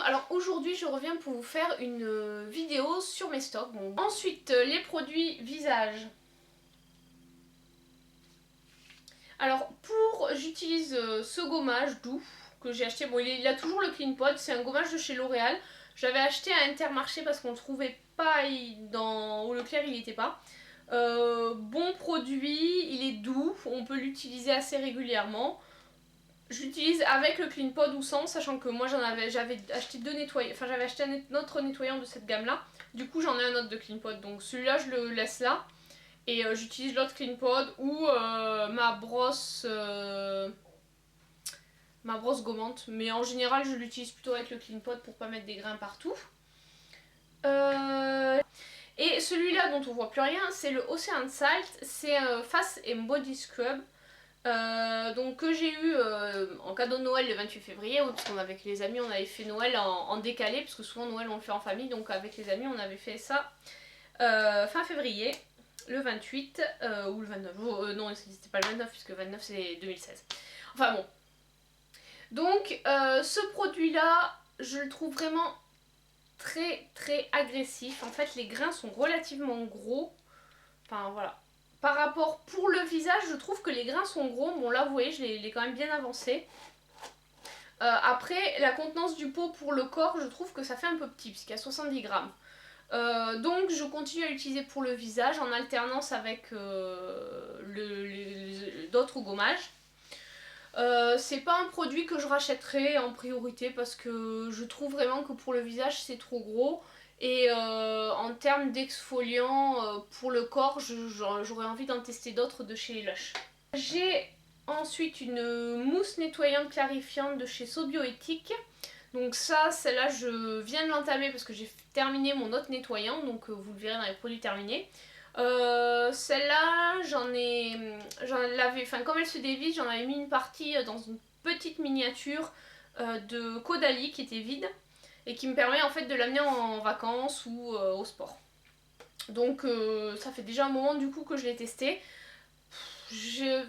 monde, alors aujourd'hui je reviens pour vous faire une vidéo sur mes stocks. Bon. Ensuite les produits visage. Alors j'utilise ce gommage doux que j'ai acheté, bon il a toujours le Clean Pot, c'est un gommage de chez L'Oréal. J'avais acheté à Intermarché parce qu'on ne trouvait pas au Leclerc, il n'y était pas. Bon produit, il est doux, on peut l'utiliser assez régulièrement. Je l'utilise avec le Clean Pod ou sans, sachant que moi j'avais acheté deux nettoyants, enfin j'avais acheté un autre nettoyant de cette gamme là. Du coup j'en ai un autre de Clean Pod, donc celui-là je le laisse là. Et j'utilise l'autre Clean Pod ou ma brosse gommante. Mais en général je l'utilise plutôt avec le Clean Pod pour pas mettre des grains partout. Et celui-là dont on voit plus rien, c'est le Ocean Salt, c'est Face and Body Scrub. Donc que j'ai eu en cadeau de Noël le 28 février, oui, parce qu'avec les amis on avait fait Noël en décalé, parce que souvent Noël on le fait en famille, donc avec les amis on avait fait ça fin février, le 28 ou le 29, non c'était pas le 29 puisque 29 c'est 2016, enfin bon. Donc ce produit là je le trouve vraiment très agressif, en fait les grains sont relativement gros, enfin voilà. Par rapport pour le visage, je trouve que les grains sont gros. Bon là vous voyez, je l'ai quand même bien avancé. Après, la contenance du pot pour le corps, je trouve que ça fait un peu petit, puisqu'il y a 70 grammes. Donc je continue à l'utiliser pour le visage en alternance avec d'autres gommages. C'est pas un produit que je rachèterai en priorité parce que je trouve vraiment que pour le visage c'est trop gros. Et en termes d'exfoliant pour le corps, j'aurais envie d'en tester d'autres de chez Lush. J'ai ensuite une mousse nettoyante clarifiante de chez Sobioéthique. Donc ça, celle-là je viens de l'entamer parce que j'ai terminé mon autre nettoyant, donc vous le verrez dans les produits terminés. Celle-là, comme elle se dévisse, j'en avais mis une partie dans une petite miniature de Caudalie qui était vide et qui me permet en fait de l'amener en vacances ou au sport. Donc ça fait déjà un moment du coup que je l'ai testé. Je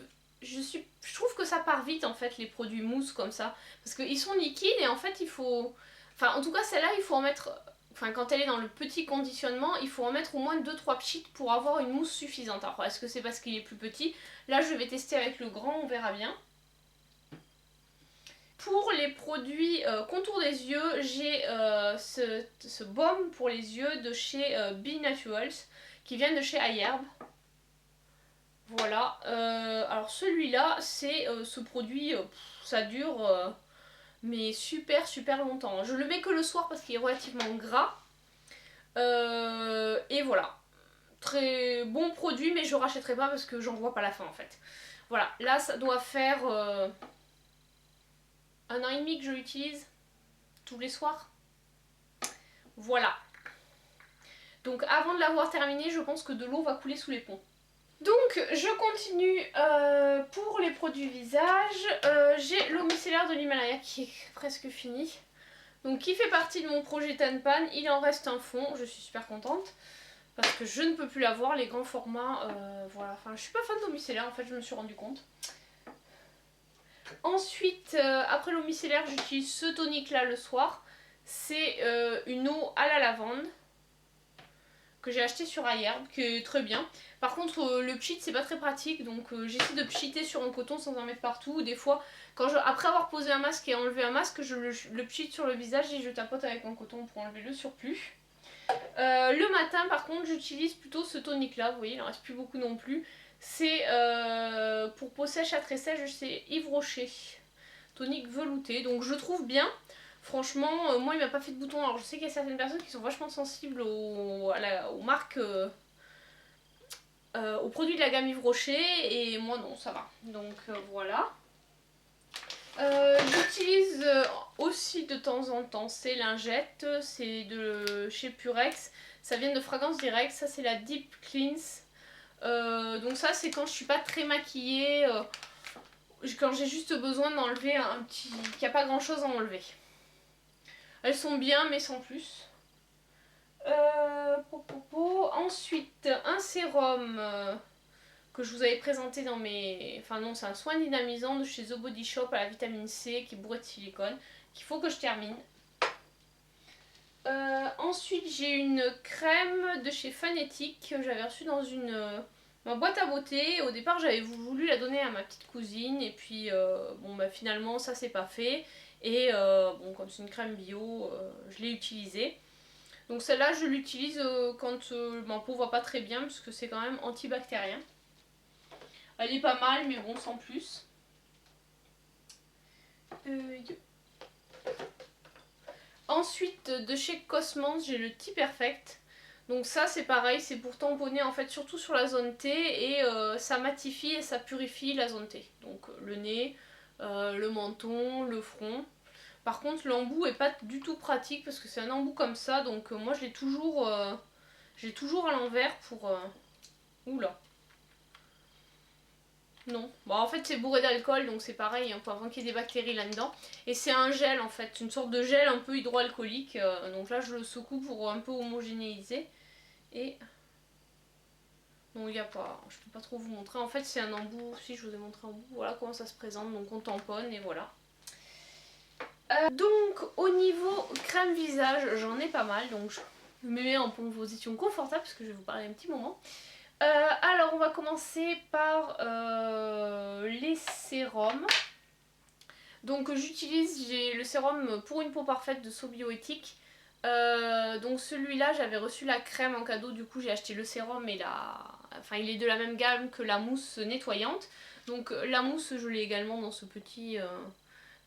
trouve que ça part vite en fait les produits mousse comme ça, parce qu'ils sont liquides et en fait il faut, enfin en tout cas celle-là il faut en mettre, enfin quand elle est dans le petit conditionnement il faut en mettre au moins 2-3 pchits pour avoir une mousse suffisante. Alors est-ce que c'est parce qu'il est plus petit? Là je vais tester avec le grand, on verra bien. Pour les produits contour des yeux, j'ai ce baume pour les yeux de chez Be Naturals qui vient de chez iHerb. Voilà, alors celui-là, c'est ce produit, ça dure mais super longtemps. Je le mets que le soir parce qu'il est relativement gras. Et voilà, très bon produit mais je rachèterai pas parce que j'en vois pas la fin en fait. Voilà, là ça doit faire 1 an et demi que je l'utilise tous les soirs. Voilà. Donc avant de l'avoir terminé, je pense que de l'eau va couler sous les ponts. Donc je continue pour les produits visage. J'ai l'eau micellaire de l'Himalaya qui est presque fini. Donc qui fait partie de mon projet Tanpan. Il en reste un fond, je suis super contente. Parce que je ne peux plus l'avoir, les grands formats. Voilà, enfin je suis pas fan d'eau micellaire en fait, je me suis rendu compte. Ensuite, après l'eau micellaire, j'utilise ce tonique là le soir. C'est une eau à la lavande que j'ai acheté sur iHerb, qui est très bien. Par contre le pchit c'est pas très pratique, donc j'essaie de pchiter sur un coton sans en mettre partout. Des fois, après avoir posé un masque et enlevé un masque, je le pchite sur le visage et je tapote avec mon coton pour enlever le surplus. Le matin par contre j'utilise plutôt ce tonique là, vous voyez il en reste plus beaucoup non plus. C'est pour peau sèche à très sèche, c'est Yves Rocher, tonique velouté, donc je trouve bien. Franchement, moi il m'a pas fait de boutons. Alors je sais qu'il y a certaines personnes qui sont vachement sensibles aux marques, aux produits de la gamme Yves Rocher, et moi non, ça va. Donc voilà. J'utilise aussi de temps en temps ces lingettes, c'est de chez Purex, ça vient de Fragrance Direct, ça c'est la Deep Cleanse. Donc ça c'est quand je suis pas très maquillée, quand j'ai juste besoin d'enlever qu'il n'y a pas grand chose à enlever. Elles sont bien mais sans plus. Ensuite un sérum que je vous avais présenté dans mes... Enfin non, c'est un soin dynamisant de chez The Body Shop à la vitamine C qui est bourré de silicone, qu'il faut que je termine. Ensuite j'ai une crème de chez Fanatic que j'avais reçue dans ma boîte à beauté. Au départ j'avais voulu la donner à ma petite cousine et puis bon bah finalement ça s'est pas fait. Et bon comme c'est une crème bio, je l'ai utilisée. Donc celle-là je l'utilise quand ma peau va pas très bien parce que c'est quand même antibactérien. Elle est pas mal mais bon sans plus. Ensuite de chez Cosmans j'ai le T-Perfect. Donc ça c'est pareil, c'est pour tamponner en fait surtout sur la zone T et ça matifie et ça purifie la zone T. Donc le nez, le menton, le front. Par contre l'embout est pas du tout pratique parce que c'est un embout comme ça donc moi je l'ai toujours, à l'envers pour... Oula. Non. Bon en fait c'est bourré d'alcool donc c'est pareil, hein, pour avant qu'il y ait des bactéries là-dedans. Et c'est un gel en fait, une sorte de gel un peu hydroalcoolique. Donc là je le secoue pour un peu homogénéiser. Et non, il n'y a pas, je peux pas trop vous montrer. En fait, c'est un embout. Si je vous ai montré un bout, voilà comment ça se présente. Donc on tamponne et voilà. Donc au niveau crème visage, j'en ai pas mal. Donc je me mets en position confortable parce que je vais vous parler un petit moment. Alors on va commencer par les sérums. Donc j'utilise, j'ai le sérum pour une peau parfaite de Sobioéthique. Donc celui-là j'avais reçu la crème en cadeau, du coup j'ai acheté le sérum et enfin il est de la même gamme que la mousse nettoyante. Donc la mousse je l'ai également dans ce petit,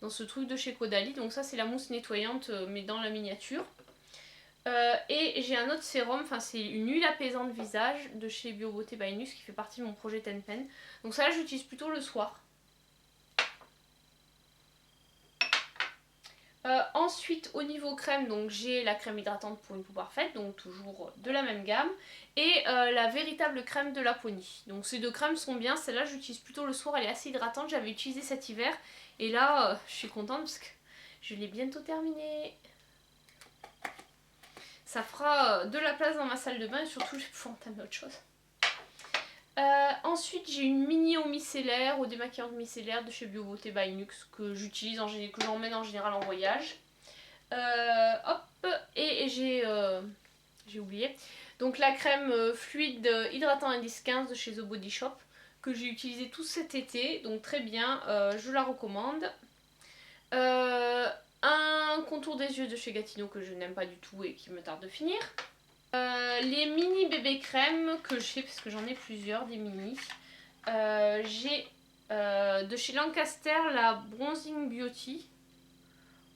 dans ce truc de chez Caudalie. Donc ça c'est la mousse nettoyante mais dans la miniature. Et j'ai un autre sérum, enfin c'est une huile apaisante visage de chez Bio Beauté by Nux qui fait partie de mon projet Tenpen. Donc ça là j'utilise plutôt le soir. Ensuite au niveau crème, donc j'ai la crème hydratante pour une peau parfaite, donc toujours de la même gamme, et la véritable crème de Laponie. Donc ces deux crèmes sont bien, celle-là j'utilise plutôt le soir, elle est assez hydratante, j'avais utilisé cet hiver, et là je suis contente parce que je l'ai bientôt terminée. Ça fera de la place dans ma salle de bain et surtout je vais pouvoir entamer autre chose. Ensuite j'ai une mini eau micellaire, eau démaquillante micellaire de chez Bio Beauté by Nux que j'utilise, que j'emmène en général en voyage. Hop, et j'ai oublié. Donc la crème fluide hydratant indice 15 de chez The Body Shop que j'ai utilisé tout cet été, donc très bien, je la recommande. Un contour des yeux de chez Gatineau que je n'aime pas du tout et qui me tarde de finir. Les mini bébé crème que j'ai, parce que j'en ai plusieurs des mini. J'ai de chez Lancaster la Bronzing Beauty.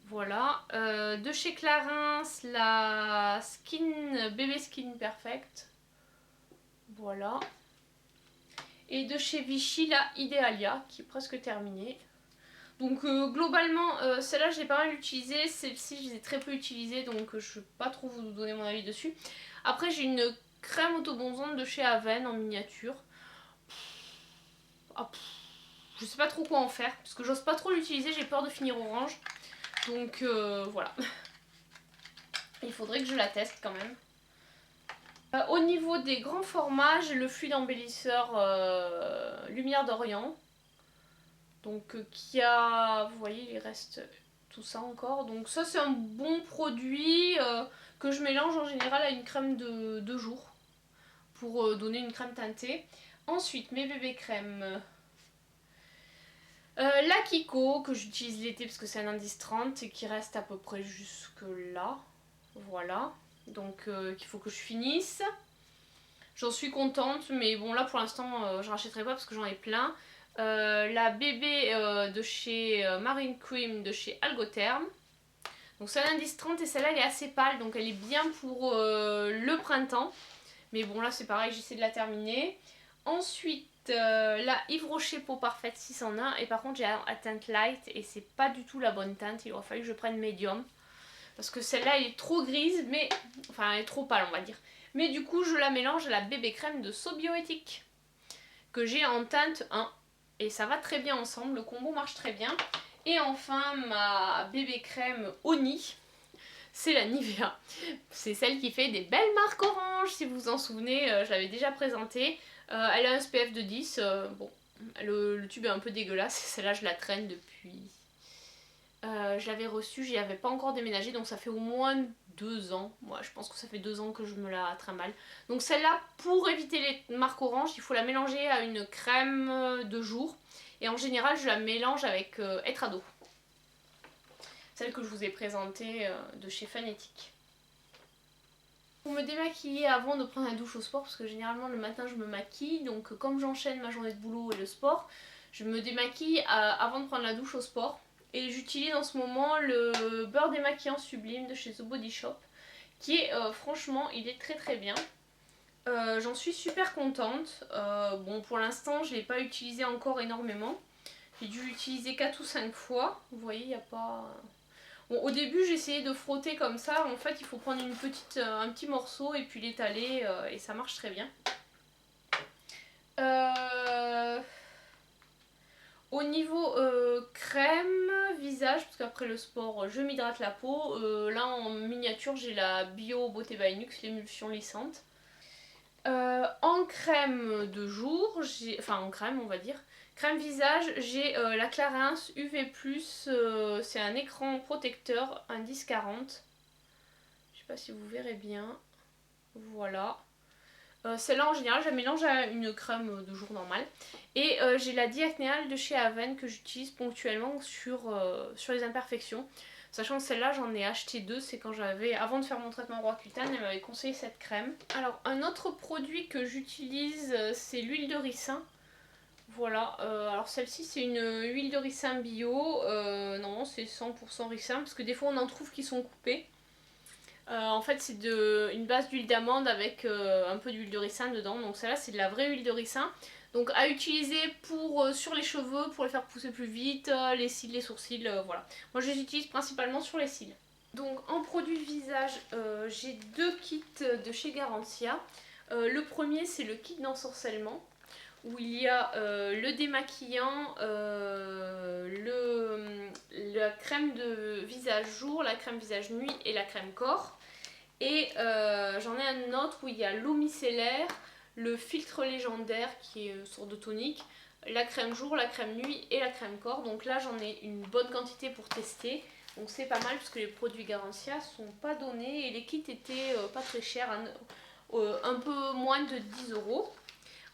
Voilà. De chez Clarins la Bébé Skin Perfect. Voilà. Et de chez Vichy la Idealia qui est presque terminée. Donc globalement celle-là je l'ai pas mal utilisée, celle-ci je les ai très peu utilisées donc je ne vais pas trop vous donner mon avis dessus. Après j'ai une crème autobronzante de chez Aven en miniature. Je sais pas trop quoi en faire parce que j'ose pas trop l'utiliser, j'ai peur de finir orange. Donc voilà. Il faudrait que je la teste quand même. Au niveau des grands formats, j'ai le fluide embellisseur Lumière d'Orient. Donc qui a, vous voyez il reste tout ça encore. Donc ça c'est un bon produit que je mélange en général à une crème de jour. Pour donner une crème teintée. Ensuite mes bébés crèmes. La Kiko que j'utilise l'été parce que c'est un indice 30 et qui reste à peu près jusque là. Voilà. Donc il faut que je finisse. J'en suis contente mais bon là pour l'instant je rachèterai pas parce que j'en ai plein. La bébé de chez Marine Cream de chez Algotherm. Donc c'est un indice 30 et celle-là elle est assez pâle donc elle est bien pour le printemps. Mais bon là c'est pareil, j'essaie de la terminer. Ensuite la Yves Rocher Peau Parfaite 601 et par contre j'ai la teinte light et c'est pas du tout la bonne teinte, il aurait fallu que je prenne médium. Parce que celle-là elle est trop grise mais, enfin elle est trop pâle on va dire. Mais du coup je la mélange à la bébé crème de Sobioéthique que j'ai en teinte 1. Et ça va très bien ensemble, le combo marche très bien. Et enfin ma bébé crème Oni. C'est la Nivea. C'est celle qui fait des belles marques orange, si vous vous en souvenez, je l'avais déjà présentée. Elle a un SPF de 10, bon, le tube est un peu dégueulasse, celle-là je la traîne depuis... je l'avais reçue, j'y avais pas encore déménagé, donc ça fait au moins 2 ans. Moi je pense que ça fait 2 ans que je me la trimballe. Donc celle-là, pour éviter les marques orange, il faut la mélanger à une crème de jour. Et en général je la mélange avec Etrado. Celle que je vous ai présentée de chez Fanatic. Pour me démaquiller avant de prendre la douche au sport, parce que généralement le matin je me maquille, donc comme j'enchaîne ma journée de boulot et le sport, je me démaquille avant de prendre la douche au sport. Et j'utilise en ce moment le beurre démaquillant sublime de chez The Body Shop, qui est franchement, il est très très bien. J'en suis super contente. Bon, pour l'instant je ne l'ai pas utilisé encore énormément. J'ai dû l'utiliser 4 ou 5 fois. Vous voyez, il n'y a pas... Bon, au début j'ai essayé de frotter comme ça, en fait il faut prendre un petit morceau et puis l'étaler et ça marche très bien. Au niveau crème, visage, parce qu'après le sport je m'hydrate la peau, là en miniature j'ai la Bio Beauté by Nux, l'émulsion lissante. En crème de jour, enfin en crème on va dire, crème visage, j'ai la Clarins UV+, c'est un écran protecteur, un 10-40. Je sais pas si vous verrez bien, voilà. Celle-là en général je la mélange à une crème de jour normale. Et j'ai la Diacnéal de chez Aven que j'utilise ponctuellement sur les imperfections. Sachant que celle-là j'en ai acheté 2, c'est quand j'avais, avant de faire mon traitement Roaccutane, elle m'avait conseillé cette crème. Alors un autre produit que j'utilise c'est l'huile de ricin. Voilà, alors celle-ci c'est une huile de ricin bio, non c'est 100% ricin parce que des fois on en trouve qui sont coupés. En fait c'est une base d'huile d'amande avec un peu d'huile de ricin dedans, donc celle-là c'est de la vraie huile de ricin. Donc à utiliser sur les cheveux, pour les faire pousser plus vite, les cils, les sourcils, voilà. Moi je les utilise principalement sur les cils. Donc en produit visage, j'ai 2 kits de chez Garantia. Le premier c'est le kit d'ensorcellement, où il y a le démaquillant, la crème de visage jour, la crème visage nuit et la crème corps. Et j'en ai un autre où il y a l'eau micellaire, le filtre légendaire qui est une sorte de tonique, la crème jour, la crème nuit et la crème corps. Donc là j'en ai une bonne quantité pour tester. Donc c'est pas mal parce que les produits Garantia sont pas donnés et les kits étaient pas très chers, un peu moins de 10 €.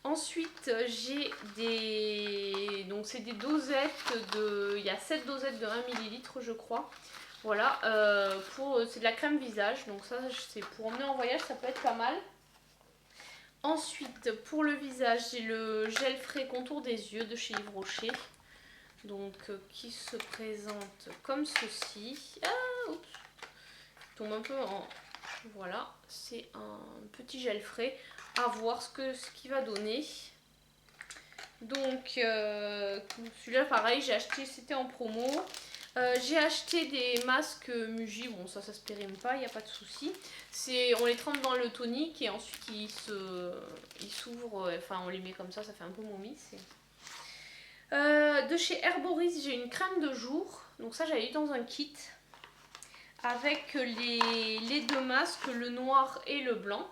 Ensuite j'ai donc c'est des dosettes il y a 7 dosettes de 1 ml je crois. Voilà, c'est de la crème visage, donc ça c'est pour emmener en voyage, ça peut être pas mal. Ensuite pour le visage j'ai le gel frais contour des yeux de chez Yves Rocher. Donc qui se présente comme ceci. Ah, oups, il tombe un peu en... Voilà, c'est un petit gel frais. À voir ce qu'il va donner. Donc celui-là pareil, j'ai acheté, c'était en promo. J'ai acheté des masques Muji, bon ça se périme pas, il n'y a pas de souci. On les trempe dans le tonique et ensuite ils s'ouvrent, enfin on les met comme ça fait un peu momie. De chez Herboris, j'ai une crème de jour, donc ça j'avais eu dans un kit. Avec les 2 masques, le noir et le blanc.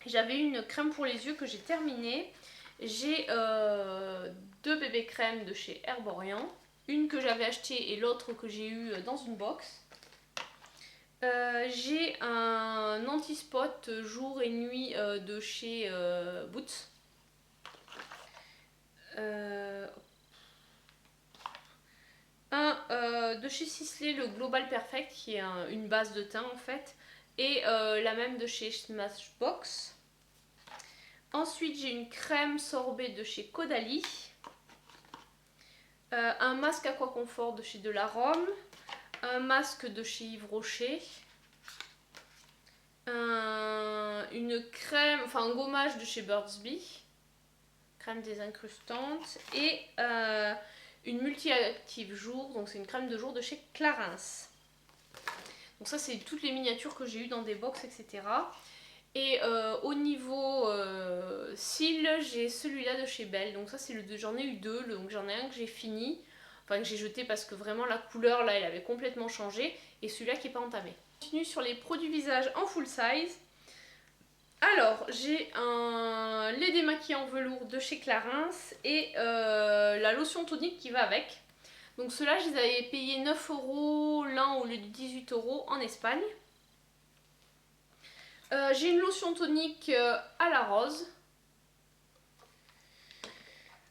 J'avais une crème pour les yeux que j'ai terminée. J'ai 2 bébés crèmes de chez Herborian. Une que j'avais achetée et l'autre que j'ai eue dans une box. J'ai un anti-spot jour et nuit de chez Boots. Un de chez Sisley, le Global Perfect, qui est une base de teint en fait. Et la même de chez Smashbox. Ensuite j'ai une crème sorbet de chez Caudalie. Un masque Aquaconfort de chez Delarome. Un masque de chez Yves Rocher. Une crème, enfin un gommage de chez Burt's Bees. Crème désincrustante. Et une multi-active jour, donc c'est une crème de jour de chez Clarins. Donc ça c'est toutes les miniatures que j'ai eues dans des box, etc. Et au niveau cils, j'ai celui-là de chez Belle. Donc ça c'est j'en ai eu 2, donc j'en ai un que j'ai fini, enfin que j'ai jeté parce que vraiment la couleur là elle avait complètement changé. Et celui-là qui n'est pas entamé. Je continue sur les produits visage en full size. Alors j'ai un lait démaquillant en velours de chez Clarins et la lotion tonique qui va avec. Donc ceux-là, je les avais payés 9 € l'un au lieu de 18 € en Espagne. J'ai une lotion tonique à la rose.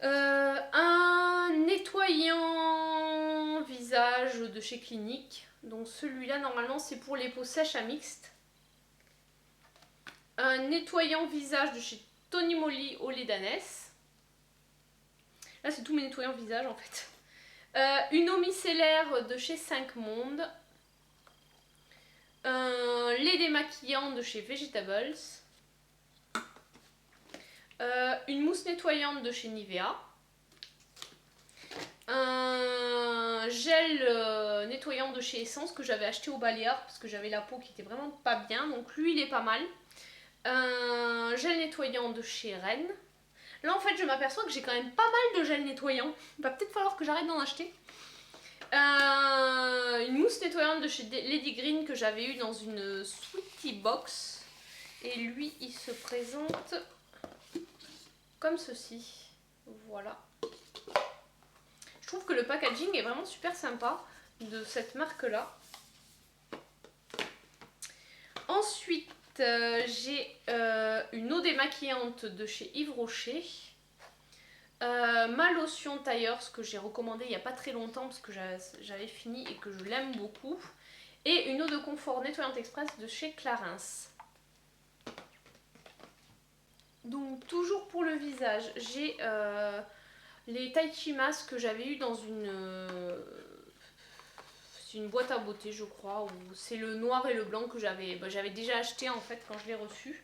Un nettoyant visage de chez Clinique. Donc celui-là, normalement, c'est pour les peaux sèches à mixte. Un nettoyant visage de chez Tony Moly au lait d'ânesse. Là, c'est tous mes nettoyants visage en fait. Une eau micellaire de chez 5 Mondes. Un lait démaquillant de chez Vegetables. Une mousse nettoyante de chez Nivea. Un gel nettoyant de chez Essence que j'avais acheté au Baléares parce que j'avais la peau qui était vraiment pas bien. Donc lui, il est pas mal. Un gel nettoyant de chez Rennes. Là, en fait, je m'aperçois que j'ai quand même pas mal de gel nettoyant. Il va peut-être falloir que j'arrête d'en acheter. Une mousse nettoyante de chez Lady Green que j'avais eu dans une Sweetie Box. Et lui, il se présente comme ceci. Voilà. Je trouve que le packaging est vraiment super sympa de cette marque-là. Ensuite, j'ai une eau démaquillante de chez Yves Rocher. Ma lotion Tailleurs que j'ai recommandée il n'y a pas très longtemps parce que j'avais fini et que je l'aime beaucoup. Et une eau de confort nettoyante express de chez Clarins. Donc toujours pour le visage, j'ai les Tai Chi Masks que j'avais eu dans une boîte à beauté je crois, où c'est le noir et le blanc que j'avais déjà acheté en fait quand je l'ai reçu.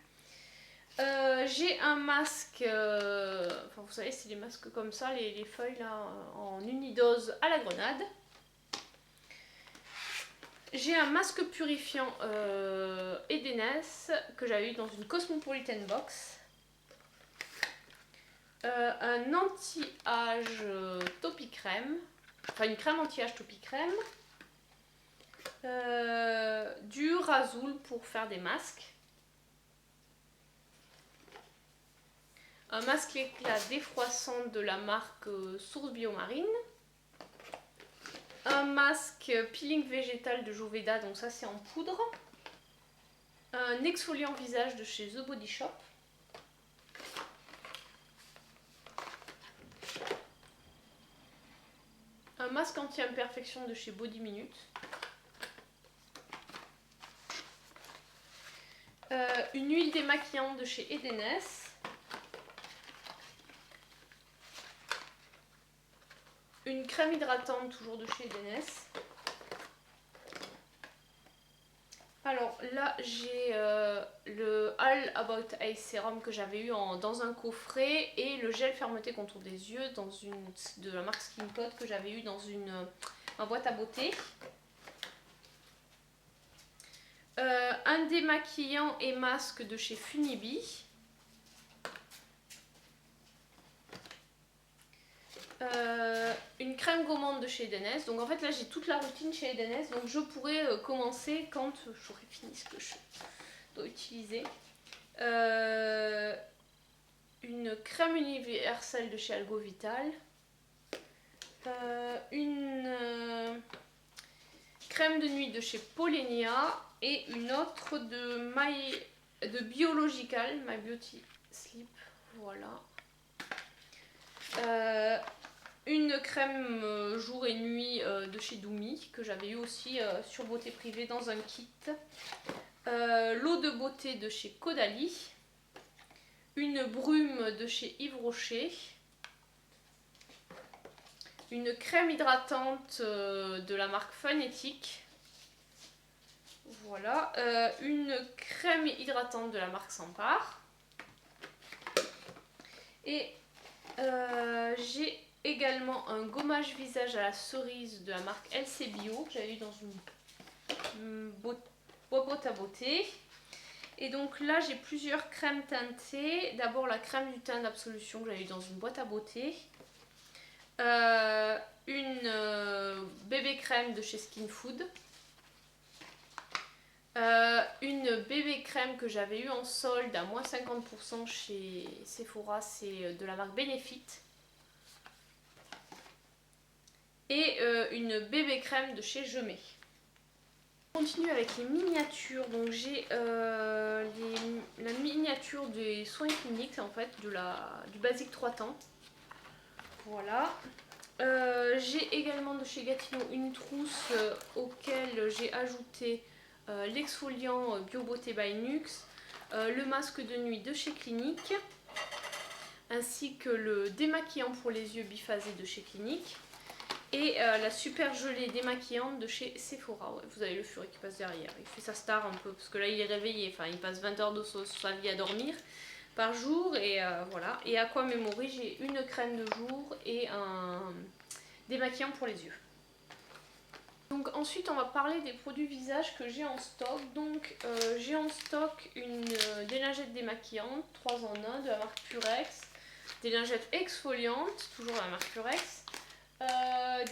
J'ai un masque, enfin vous savez c'est les masques comme ça, les feuilles là en unidose à la grenade. J'ai un masque purifiant Edenes que j'avais eu dans une Cosmopolitan Box. Un anti-âge Topi Crème, enfin une crème anti-âge Topi Crème. Du Rasoul pour faire des masques. Un masque éclat défroissant de la marque Source Biomarine. Un masque peeling végétal de Joveda, donc ça c'est en poudre. Un exfoliant visage de chez The Body Shop. Un masque anti-imperfection de chez Body Minute. Une huile démaquillante de chez Edenes. Une crème hydratante toujours de chez Edenes. Alors là j'ai le All About Eye Serum que j'avais eu dans un coffret et le gel fermeté contour des yeux de la marque Skin Pot que j'avais eu dans ma boîte à beauté. Un démaquillant et masque de chez Funibi. Une crème gommante de chez Edenes. Donc en fait là j'ai toute la routine chez Edenes, donc je pourrais commencer quand j'aurai fini ce que je dois utiliser. Une crème universelle de chez Algo Vital. Une crème de nuit de chez Polenia et une autre de Biological, My Beauty Sleep. Voilà. Une crème jour et nuit de chez Doumi que j'avais eu aussi sur Beauté Privée dans un kit. L'eau de beauté de chez Caudalie. Une brume de chez Yves Rocher. Une crème hydratante de la marque Phonetic. Voilà. Une crème hydratante de la marque Sampar. Et j'ai également un gommage visage à la cerise de la marque LC Bio que j'avais eu dans une boîte à beauté. Et donc là j'ai plusieurs crèmes teintées. D'abord la crème du teint d'Absolution que j'avais eu dans une boîte à beauté. Une bébé crème de chez Skin Food. Une bébé crème que j'avais eu en solde à moins 50% chez Sephora, c'est de la marque Benefit. et une bébé crème de chez Je Mets. On continue avec les miniatures. Donc j'ai la miniature des soins cliniques en fait, du basique 3 temps. Voilà. J'ai également de chez Gatineau une trousse auquel j'ai ajouté l'exfoliant Bio Beauté by Nuxe, le masque de nuit de chez Clinique, ainsi que le démaquillant pour les yeux biphasé de chez Clinique, et la super gelée démaquillante de chez Sephora. Ouais, vous avez le furet qui passe derrière, il fait sa star un peu, parce que là il est réveillé, enfin il passe 20 heures de sa vie à dormir par jour, et voilà. Et Aqua Memory, j'ai une crème de jour et un démaquillant pour les yeux. Donc ensuite on va parler des produits visage que j'ai en stock. Donc j'ai en stock des lingettes démaquillantes 3 en 1 de la marque Purex, des lingettes exfoliantes toujours de la marque Purex,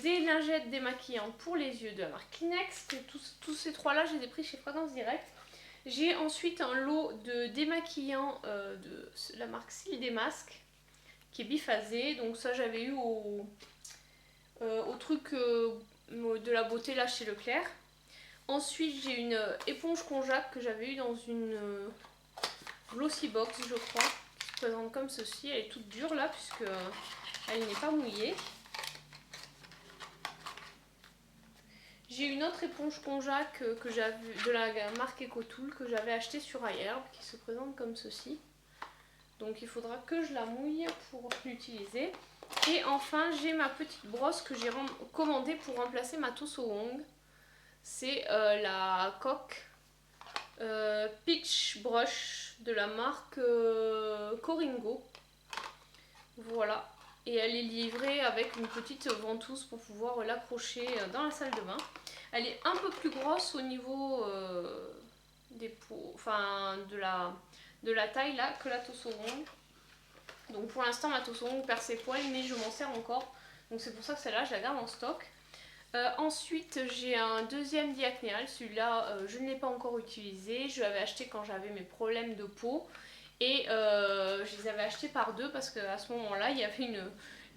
des lingettes démaquillantes pour les yeux de la marque Kleenex. Tous ces trois là je les ai pris chez Fragrance Direct. J'ai ensuite un lot de démaquillants de la marque Cils des Masques qui est biphasé. Donc ça j'avais eu au truc de la beauté là chez Leclerc. Ensuite j'ai une éponge konjac que j'avais eu dans une glossy box je crois, qui se présente comme ceci. Elle est toute dure là puisque elle n'est pas mouillée. J'ai une autre éponge konjac que j'avais de la marque Ecotool que j'avais acheté sur iHerb qui se présente comme ceci. Donc il faudra que je la mouille pour l'utiliser. Et enfin j'ai ma petite brosse que j'ai commandée pour remplacer ma Toso Wong. C'est la coque Peach Brush de la marque Coringo. Voilà. Et elle est livrée avec une petite ventouse pour pouvoir l'accrocher dans la salle de bain. Elle est un peu plus grosse au niveau des peaux, enfin de la taille là que la Toso Wong. Donc pour l'instant ma Toso Wong perd ses poils mais je m'en sers encore. Donc c'est pour ça que celle-là je la garde en stock. Ensuite j'ai un deuxième diacnéal. Celui-là je ne l'ai pas encore utilisé. Je l'avais acheté quand j'avais mes problèmes de peau. Et je les avais achetés par deux parce qu'à ce moment-là il y avait une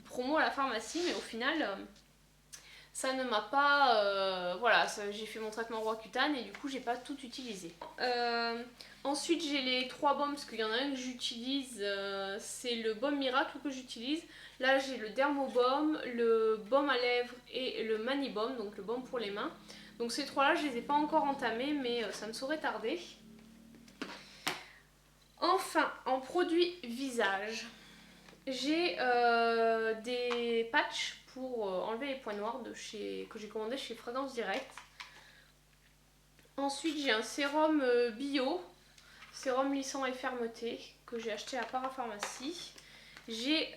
promo à la pharmacie. Mais au final ça ne m'a pas... voilà, j'ai fait mon traitement Roaccutane et du coup j'ai pas tout utilisé. Ensuite j'ai les 3 baumes parce qu'il y en a un que j'utilise, c'est le baume miracle que j'utilise. Là j'ai le Dermobaume, le baume à lèvres et le Manibaume, donc le baume pour les mains. Donc ces 3 là je les ai pas encore entamés mais ça ne saurait tarder. Enfin en produit visage, j'ai des patchs pour enlever les points noirs que j'ai commandé chez Fragrance Direct. Ensuite j'ai un sérum bio, sérum lissant et fermeté que j'ai acheté à Parapharmacie. J'ai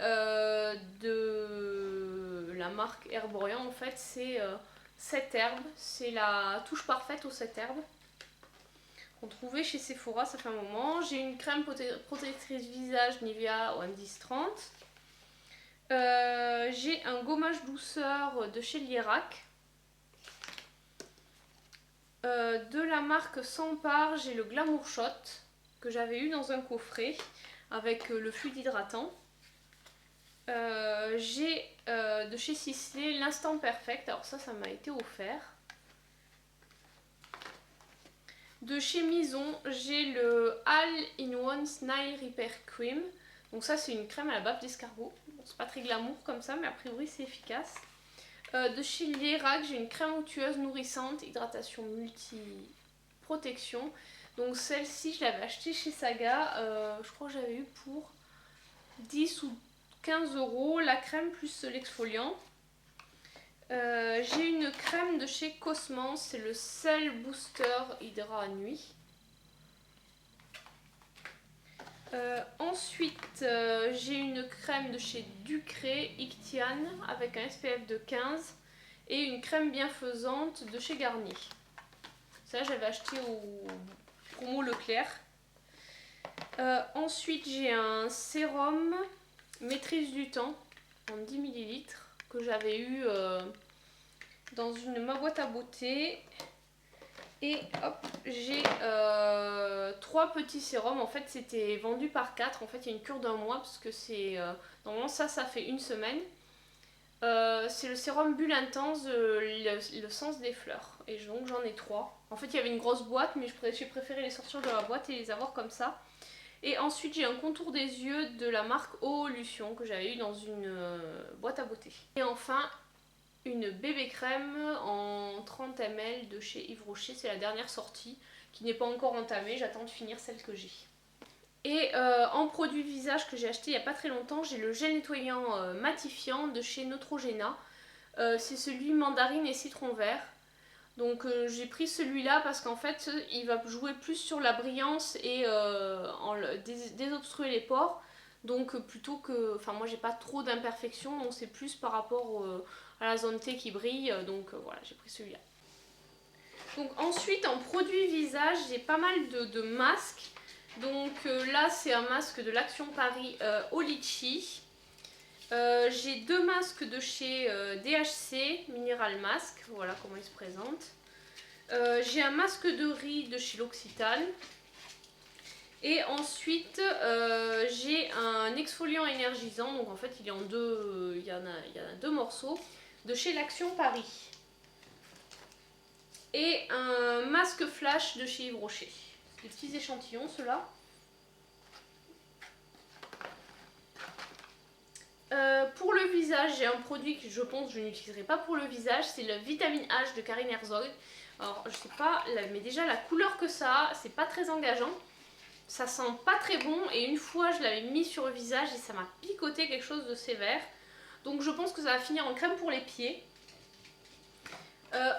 de la marque Herborian en fait, c'est 7 herbes, c'est la touche parfaite aux 7 herbes. On trouvait chez Sephora, ça fait un moment. J'ai une crème protectrice visage Nivea au M1030. J'ai un gommage douceur de chez Lierac. De la marque Sampar, j'ai le Glamour Shot que j'avais eu dans un coffret avec le fluide hydratant. J'ai de chez Sisley l'Instant Perfect, alors ça m'a été offert. De chez Mison, j'ai le All-in-One Snail Repair Cream. Donc ça c'est une crème à la bave d'escargot. Bon, c'est pas très glamour comme ça mais a priori c'est efficace. De chez Lierac, j'ai une crème onctueuse nourrissante, hydratation multi-protection. Donc celle-ci je l'avais achetée chez Saga, je crois que j'avais eu pour 10 ou 15 € la crème plus l'exfoliant. J'ai une crème de chez Cosmans, c'est le Cell Booster Hydra Nuit. Ensuite j'ai une crème de chez Ducré Ictian avec un SPF de 15 et une crème bienfaisante de chez Garnier. Ça j'avais acheté au promo Leclerc. Ensuite j'ai un sérum maîtrise du temps en 10 ml que j'avais eu dans ma boîte à beauté. Et hop, j'ai 3 petits sérums. En fait c'était vendu par 4. En fait il y a une cure d'1 mois parce que c'est normalement ça fait une semaine. C'est le sérum Bulle Intense le sens des fleurs. Et donc j'en ai 3. En fait il y avait une grosse boîte mais j'ai préféré les sortir de la boîte et les avoir comme ça. Et ensuite j'ai un contour des yeux de la marque Oolution que j'avais eu dans une boîte à beauté. Et enfin une bébé crème en 30 ml de chez Yves Rocher. C'est la dernière sortie qui n'est pas encore entamée. J'attends de finir celle que j'ai. Et en produit visage que j'ai acheté il n'y a pas très longtemps, j'ai le gel nettoyant matifiant de chez Neutrogena. C'est celui mandarine et citron vert. Donc j'ai pris celui-là parce qu'en fait il va jouer plus sur la brillance et désobstruer les pores. Donc plutôt que... Enfin moi j'ai pas trop d'imperfections, donc c'est plus par rapport à la zone T qui brille. Donc voilà, j'ai pris celui-là. Donc ensuite en produit visage j'ai pas mal de masques. Donc là c'est un masque de l'Action Paris au litchi. J'ai 2 masques de chez DHC, Mineral Mask, voilà comment il se présente. J'ai un masque de riz de chez L'Occitane. Et ensuite j'ai un exfoliant énergisant, donc en fait il y en a 2 morceaux, de chez l'Action Paris. Et un masque flash de chez Yves Rocher. Des petits échantillons ceux-là. Pour le visage, j'ai un produit que je pense que je n'utiliserai pas pour le visage, c'est le Vitamine H de Karine Herzog. Alors je sais pas, mais déjà la couleur que ça a, c'est pas très engageant. Ça sent pas très bon et une fois je l'avais mis sur le visage et ça m'a picoté quelque chose de sévère. Donc je pense que ça va finir en crème pour les pieds.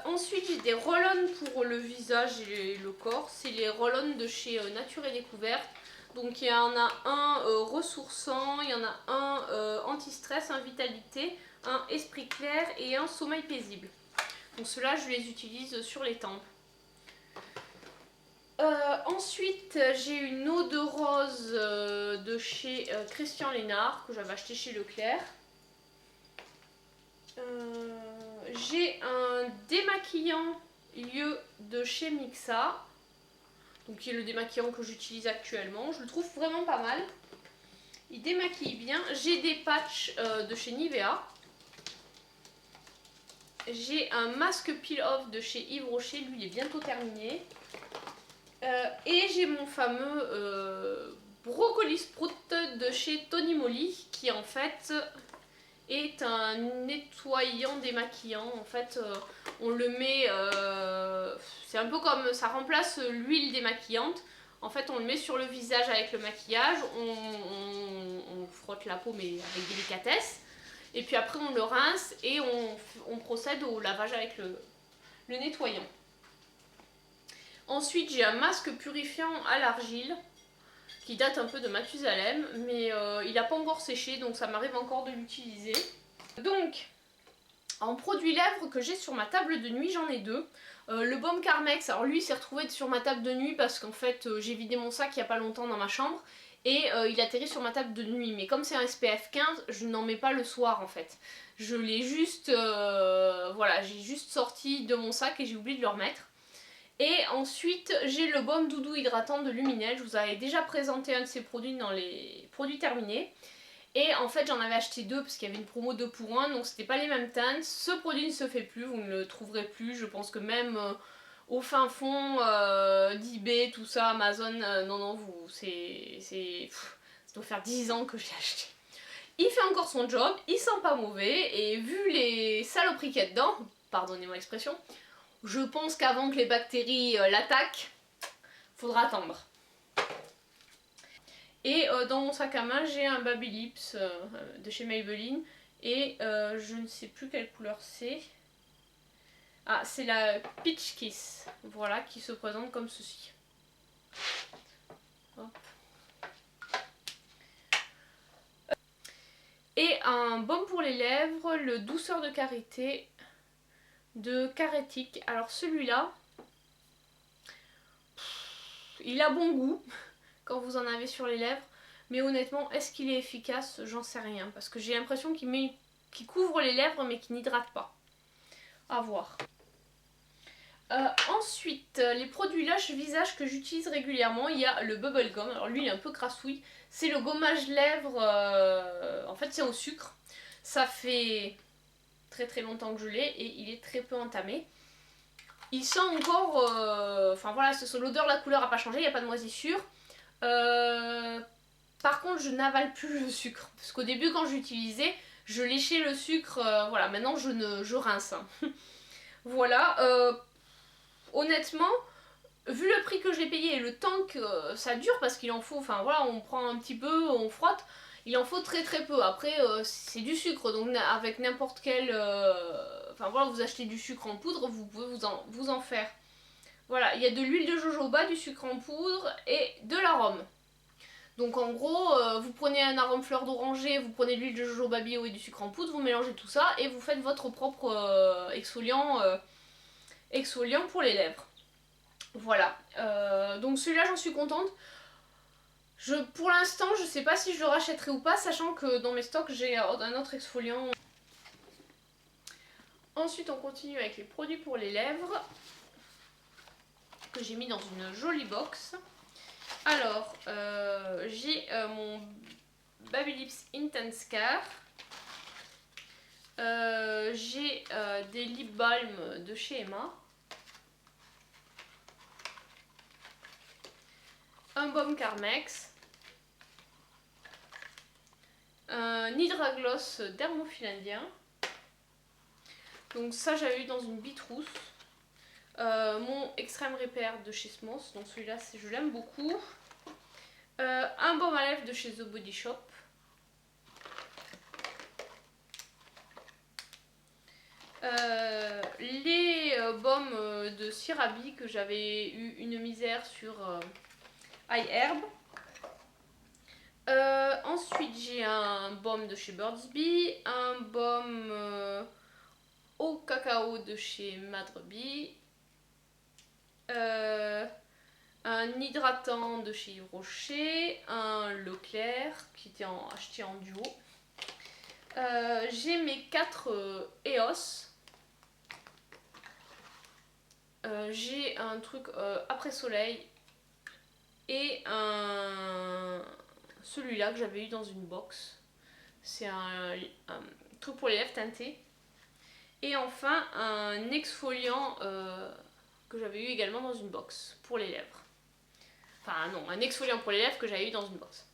Ensuite j'ai des roll-on pour le visage et le corps. C'est les roll-on de chez Nature et Découverte. Donc il y en a un ressourçant, il y en a un anti-stress, un vitalité, un esprit clair et un sommeil paisible. Donc ceux-là je les utilise sur les tempes. Ensuite j'ai une eau de rose de chez Christian Lénard que j'avais acheté chez Leclerc. J'ai un démaquillant lieu de chez Mixa, donc qui est le démaquillant que j'utilise actuellement. Je le trouve vraiment pas mal. Il démaquille bien. J'ai des patchs de chez Nivea. J'ai un masque peel-off de chez Yves Rocher. Lui, il est bientôt terminé. Et j'ai mon fameux brocoli sprout de chez Tony Moly, qui en fait est un nettoyant démaquillant. En fait, on le met... c'est un peu comme... Ça remplace l'huile démaquillante. En fait, on le met sur le visage avec le maquillage. On frotte la peau, mais avec délicatesse. Et puis après, on le rince et on procède au lavage avec le nettoyant. Ensuite, j'ai un masque purifiant à l'argile qui date un peu de Mathusalem, mais il n'a pas encore séché, donc ça m'arrive encore de l'utiliser. Donc, en produit lèvres que j'ai sur ma table de nuit, j'en ai 2. Le baume Carmex, alors lui il s'est retrouvé sur ma table de nuit parce qu'en fait j'ai vidé mon sac il n'y a pas longtemps dans ma chambre et il atterrit sur ma table de nuit. Mais comme c'est un SPF 15, je n'en mets pas le soir en fait. Je l'ai juste, voilà, j'ai juste sorti de mon sac et j'ai oublié de le remettre. Et ensuite j'ai le baume doudou hydratant de Luminel. Je vous avais déjà présenté un de ces produits dans les produits terminés. Et en fait j'en avais acheté 2 parce qu'il y avait une promo 2 pour 1, donc c'était pas les mêmes teintes. Ce produit ne se fait plus, vous ne le trouverez plus. Je pense que même au fin fond d'eBay, tout ça, Amazon, non, ça doit faire 10 ans que je l'ai acheté. Il fait encore son job, il sent pas mauvais, et vu les saloperies qu'il y a dedans, pardonnez-moi l'expression, je pense qu'avant que les bactéries l'attaquent, faudra attendre. Et dans mon sac à main, j'ai un Baby Lips de chez Maybelline. Et je ne sais plus quelle couleur c'est. Ah, c'est la Peach Kiss. Voilà, qui se présente comme ceci. Hop. Et un baume pour les lèvres, le Douceur de Karité de Caretic. Alors celui-là, il a bon goût quand vous en avez sur les lèvres, mais honnêtement, est-ce qu'il est efficace? J'en sais rien, parce que j'ai l'impression qu'il couvre les lèvres mais qu'il n'hydrate pas. À voir. Ensuite, les produits lâche visage que j'utilise régulièrement, il y a le Bubble Gum. Alors lui il est un peu crassouille, c'est le gommage lèvres, en fait c'est au sucre. Ça fait très très longtemps que je l'ai et il est très peu entamé. Il sent encore, enfin voilà, l'odeur, la couleur a pas changé, il n'y a pas de moisissure. Par contre, je n'avale plus le sucre. Parce qu'au début, quand j'utilisais, je léchais le sucre. Voilà, maintenant je rince. Voilà. Honnêtement, vu le prix que j'ai payé et le temps que ça dure, parce qu'il en faut, enfin voilà, on prend un petit peu, on frotte, il en faut très très peu. Après, c'est du sucre, donc avec n'importe quel. Enfin voilà, vous achetez du sucre en poudre, vous pouvez vous en faire. Voilà, il y a de l'huile de jojoba, du sucre en poudre et de l'arôme. Donc en gros, vous prenez un arôme fleur d'oranger, vous prenez de l'huile de jojoba bio et du sucre en poudre, vous mélangez tout ça et vous faites votre propre exfoliant pour les lèvres. Voilà, donc celui-là j'en suis contente. Pour l'instant, je sais pas si je le rachèterai ou pas, sachant que dans mes stocks j'ai un autre exfoliant. Ensuite, on continue avec les produits pour les lèvres que j'ai mis dans une jolie box. Alors, j'ai mon Babyliss Intense Care. J'ai des lip balm de chez Emma. Un baume Carmex. Un Hydra-Gloss Dermophile indien. Donc ça j'avais eu dans une bitrousse. Mon Extrême Repair de chez Smoss. Donc celui-là je l'aime beaucoup. Un baume à lèvres de chez The Body Shop. Les baumes de CeraVe que j'avais eu une misère sur iHerb. Ensuite j'ai un baume de chez Burt's Bees, un baume au cacao de chez Madre Bee, un hydratant de chez Yves Rocher, un Leclerc qui était acheté en duo. J'ai mes 4 EOS. J'ai un truc après soleil et celui-là que j'avais eu dans une box. C'est un truc pour les lèvres teinté. Et enfin un exfoliant que j'avais eu également dans une box pour les lèvres. Enfin non, un exfoliant pour les lèvres que j'avais eu dans une box.